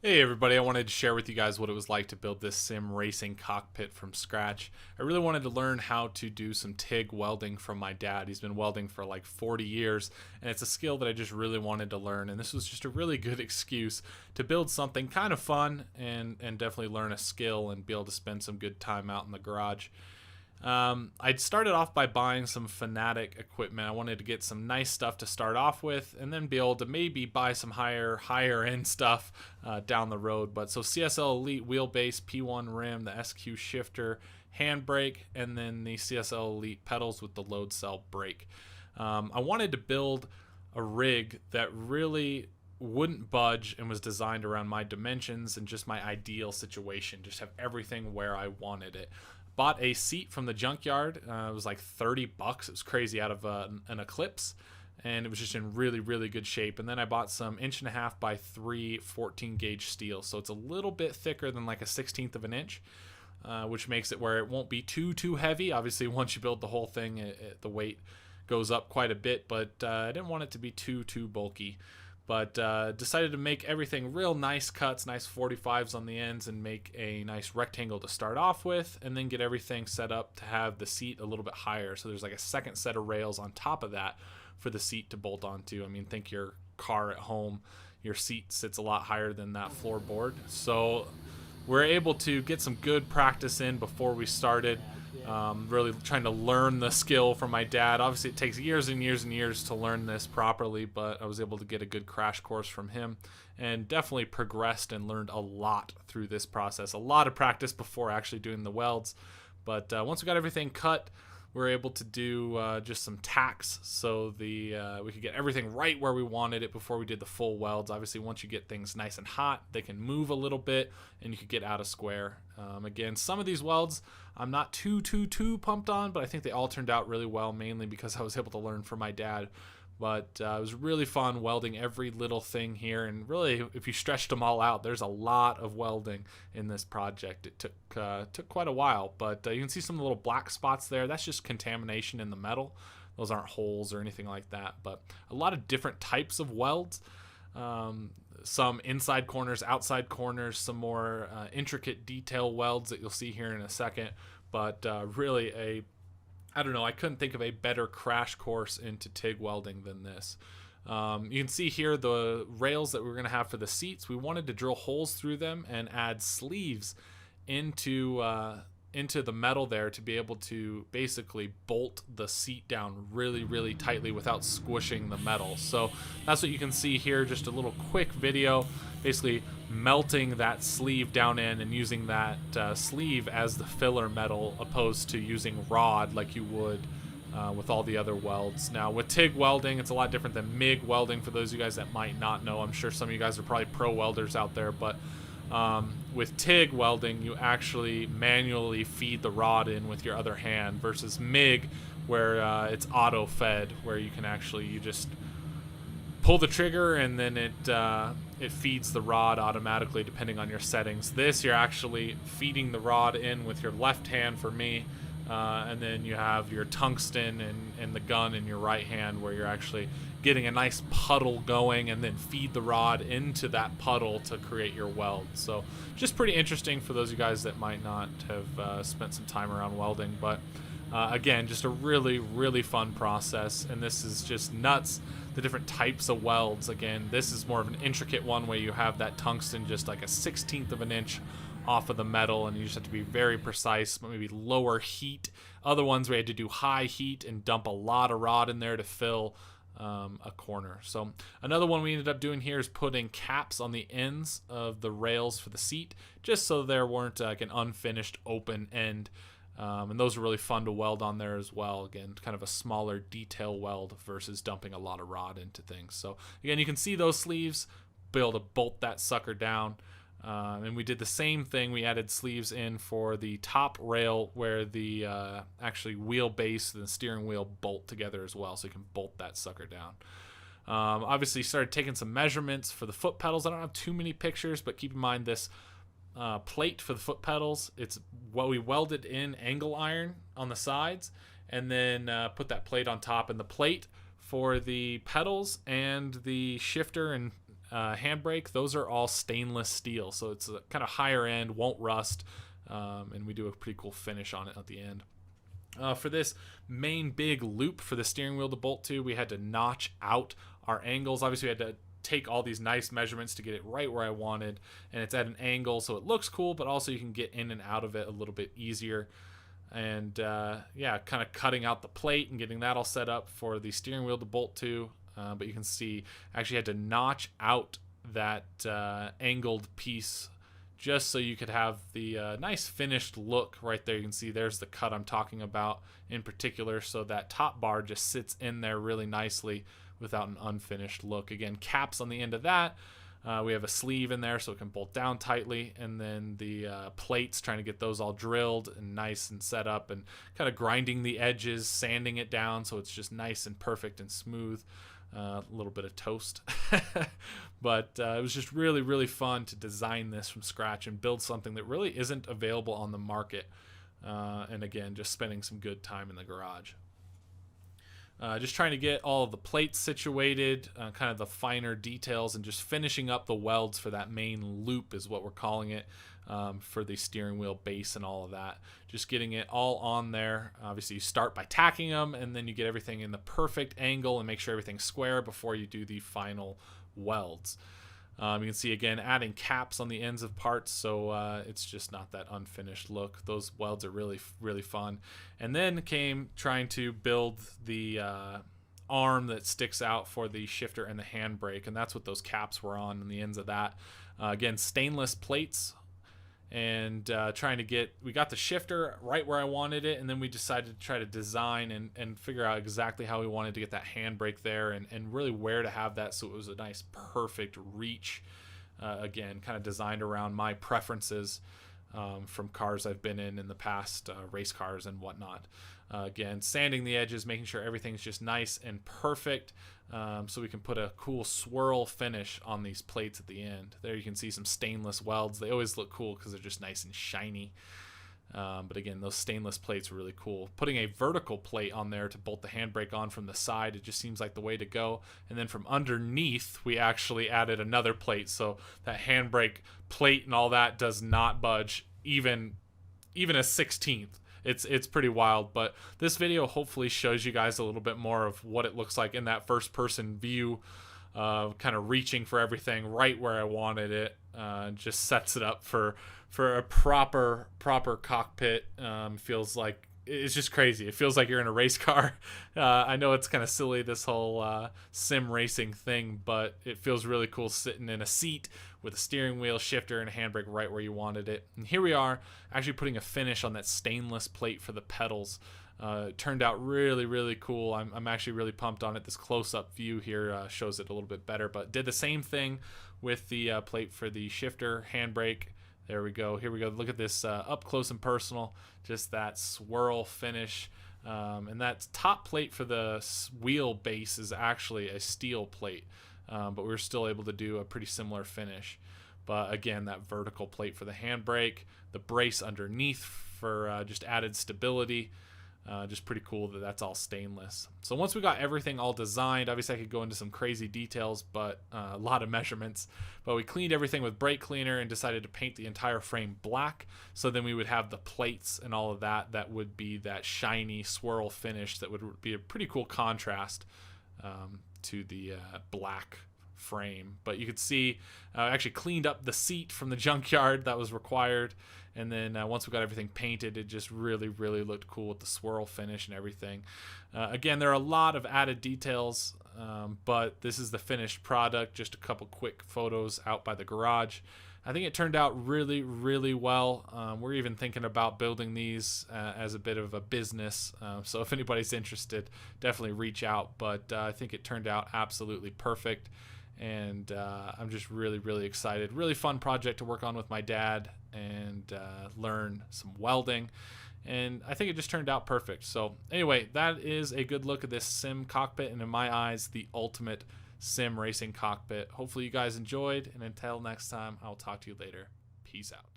Hey everybody, I wanted to share with you guys what it was like to build this sim racing cockpit from scratch. I really wanted to learn how to do some TIG welding from my dad. He's been welding for like 40 years, and it's a skill that I just really wanted to learn, and this was just a really good excuse to build something kind of fun and definitely learn a skill and be able to spend some good time out in the garage. I'd started off by buying some Fanatic equipment. I wanted to get some nice stuff to start off with, and then be able to maybe buy some higher end stuff down the road. But so CSL Elite wheelbase, P1 rim, the SQ shifter, handbrake, and then the CSL Elite pedals with the load cell brake. I wanted to build a rig that really wouldn't budge and was designed around my dimensions and just my ideal situation. Just have everything where I wanted it. Bought a seat from the junkyard. It was like 30 bucks. It was crazy, out of an Eclipse, and it was just in really good shape. And then I bought some 1.5 by 3 14 gauge steel, so it's a little bit thicker than like a 1/16 of an inch, which makes it where it won't be too heavy. Obviously, once you build the whole thing, the weight goes up quite a bit, but I didn't want it to be too bulky. But decided to make everything real nice cuts, nice 45s on the ends, and make a nice rectangle to start off with, and then get everything set up to have the seat a little bit higher. So there's like a second set of rails on top of that for the seat to bolt onto. I mean, think your car at home, your seat sits a lot higher than that floorboard. So we're able to get some good practice in before we started. Really trying to learn the skill from my dad. Obviously, it takes years and years to learn this properly, but I was able to get a good crash course from him, and definitely progressed and learned a lot through this process. A lot of practice before actually doing the welds, but once we got everything cut, we were able to do just some tacks, so we could get everything right where we wanted it before we did the full welds. Obviously, once you get things nice and hot, they can move a little bit, and you could get out of square. Again, some of these welds I'm not too pumped on, but I think they all turned out really well, mainly because I was able to learn from my dad. But it was really fun welding every little thing here, and really, if you stretched them all out, there's a lot of welding in this project. It took quite a while, but you can see some of the little black spots there. That's just contamination in the metal. Those aren't holes or anything like that, but a lot of different types of welds. Some inside corners, outside corners, some more intricate detail welds that you'll see here in a second. But really I don't know, I couldn't think of a better crash course into TIG welding than this. You can see here the rails that we're going to have for the seats. We wanted to drill holes through them and add sleeves into the metal there to be able to basically bolt the seat down really tightly without squishing the metal. So that's what you can see here, just a little quick video, basically melting that sleeve down in and using that sleeve as the filler metal, opposed to using rod like you would with all the other welds. Now with TIG welding, it's a lot different than MIG welding. For those of you guys that might not know, I'm sure some of you guys are probably pro welders out there, but with TIG welding, you actually manually feed the rod in with your other hand, versus MIG, where it's auto fed, where you can actually, you just pull the trigger and then it feeds the rod automatically depending on your settings. This, you're actually feeding the rod in with your left hand for me, and then you have your tungsten and the gun in your right hand, where you're actually getting a nice puddle going, and then feed the rod into that puddle to create your weld. So just pretty interesting for those of you guys that might not have spent some time around welding. But again, just a really fun process, and this is just nuts, the different types of welds. Again, this is more of an intricate one where you have that tungsten just like a 1/16 of an inch off of the metal, and you just have to be very precise, but maybe lower heat. Other ones we had to do high heat and dump a lot of rod in there to fill a corner. So another one we ended up doing here is putting caps on the ends of the rails for the seat, just so there weren't like an unfinished open end. And those are really fun to weld on there as well. Again, kind of a smaller detail weld versus dumping a lot of rod into things. So again, you can see those sleeves, be able to bolt that sucker down. And we did the same thing. We added sleeves in for the top rail, where the actually wheelbase and the steering wheel bolt together as well, so you can bolt that sucker down. Obviously started taking some measurements for the foot pedals. I don't have too many pictures, but keep in mind this plate for the foot pedals, it's what we welded in angle iron on the sides, and then put that plate on top. And the plate for the pedals and the shifter and handbrake, those are all stainless steel, so it's a kind of higher end, won't rust, and we do a pretty cool finish on it at the end. For this main big loop for the steering wheel to bolt to, we had to notch out our angles. Obviously, we had to take all these nice measurements to get it right where I wanted, and it's at an angle, so it looks cool, but also you can get in and out of it a little bit easier. And yeah, kind of cutting out the plate and getting that all set up for the steering wheel to bolt to. But you can see I actually had to notch out that angled piece just so you could have the nice finished look right there. You can see there's the cut I'm talking about in particular, so that top bar just sits in there really nicely without an unfinished look. Again, caps on the end of that. We have a sleeve in there so it can bolt down tightly, and then the plates, trying to get those all drilled and nice and set up, and kind of grinding the edges, sanding it down so it's just nice and perfect and smooth. A little bit of toast. But it was just really, really fun to design this from scratch and build something that really isn't available on the market. And again, just spending some good time in the garage. Just trying to get all of the plates situated, kind of the finer details, and just finishing up the welds for that main loop is what we're calling it, for the steering wheel base and all of that. Just getting it all on there. Obviously, you start by tacking them, and then you get everything in the perfect angle and make sure everything's square before you do the final welds. You can see, again, adding caps on the ends of parts, so it's just not that unfinished look. Those welds are really, really fun. And then came trying to build the arm that sticks out for the shifter and the handbrake, and that's what those caps were on the ends of that. Again, stainless plates, and trying to get, we got the shifter right where I wanted it, and then we decided to try to design and figure out exactly how we wanted to get that handbrake there, and really where to have that so it was a nice perfect reach. Again, kind of designed around my preferences from cars I've been in the past, race cars and whatnot. Again, sanding the edges, making sure everything's just nice and perfect, so we can put a cool swirl finish on these plates at the end. There you can see some stainless welds. They always look cool because they're just nice and shiny. But again, those stainless plates are really cool. Putting a vertical plate on there to bolt the handbrake on from the side, it just seems like the way to go. And then from underneath, we actually added another plate, so that handbrake plate and all that does not budge even a 16th. It's pretty wild, but this video hopefully shows you guys a little bit more of what it looks like in that first person view, kind of reaching for everything right where I wanted it. Just sets it up for a proper cockpit. Feels like it's just crazy. It feels like you're in a race car. I know it's kind of silly, this whole sim racing thing, but it feels really cool sitting in a seat with a steering wheel, shifter, and a handbrake right where you wanted it. And here we are actually putting a finish on that stainless plate for the pedals. It turned out really, really cool. I'm actually really pumped on it. This close-up view here shows it a little bit better, but did the same thing with the plate for the shifter, handbrake. There we go. Here we go. Look at this up close and personal. Just that swirl finish. And that top plate for the wheel base is actually a steel plate. But we were still able to do a pretty similar finish. But again, that vertical plate for the handbrake, the brace underneath for just added stability. Just pretty cool that that's all stainless. So once we got everything all designed, obviously I could go into some crazy details, but a lot of measurements. But we cleaned everything with brake cleaner and decided to paint the entire frame black. So then we would have the plates and all of that. That would be that shiny swirl finish that would be a pretty cool contrast to the black frame. But you could see I actually cleaned up the seat from the junkyard that was required. And then once we got everything painted, it just really, really looked cool with the swirl finish and everything. Again, there are a lot of added details, but this is the finished product. Just a couple quick photos out by the garage. I think it turned out really, really well. We're even thinking about building these as a bit of a business. So if anybody's interested, definitely reach out. But I think it turned out absolutely perfect. And I'm just really, really excited. Really fun project to work on with my dad and learn some welding. And I think it just turned out perfect. So anyway, that is a good look at this sim cockpit, and in my eyes, the ultimate sim racing cockpit. Hopefully you guys enjoyed, and until next time, I'll talk to you later. Peace out.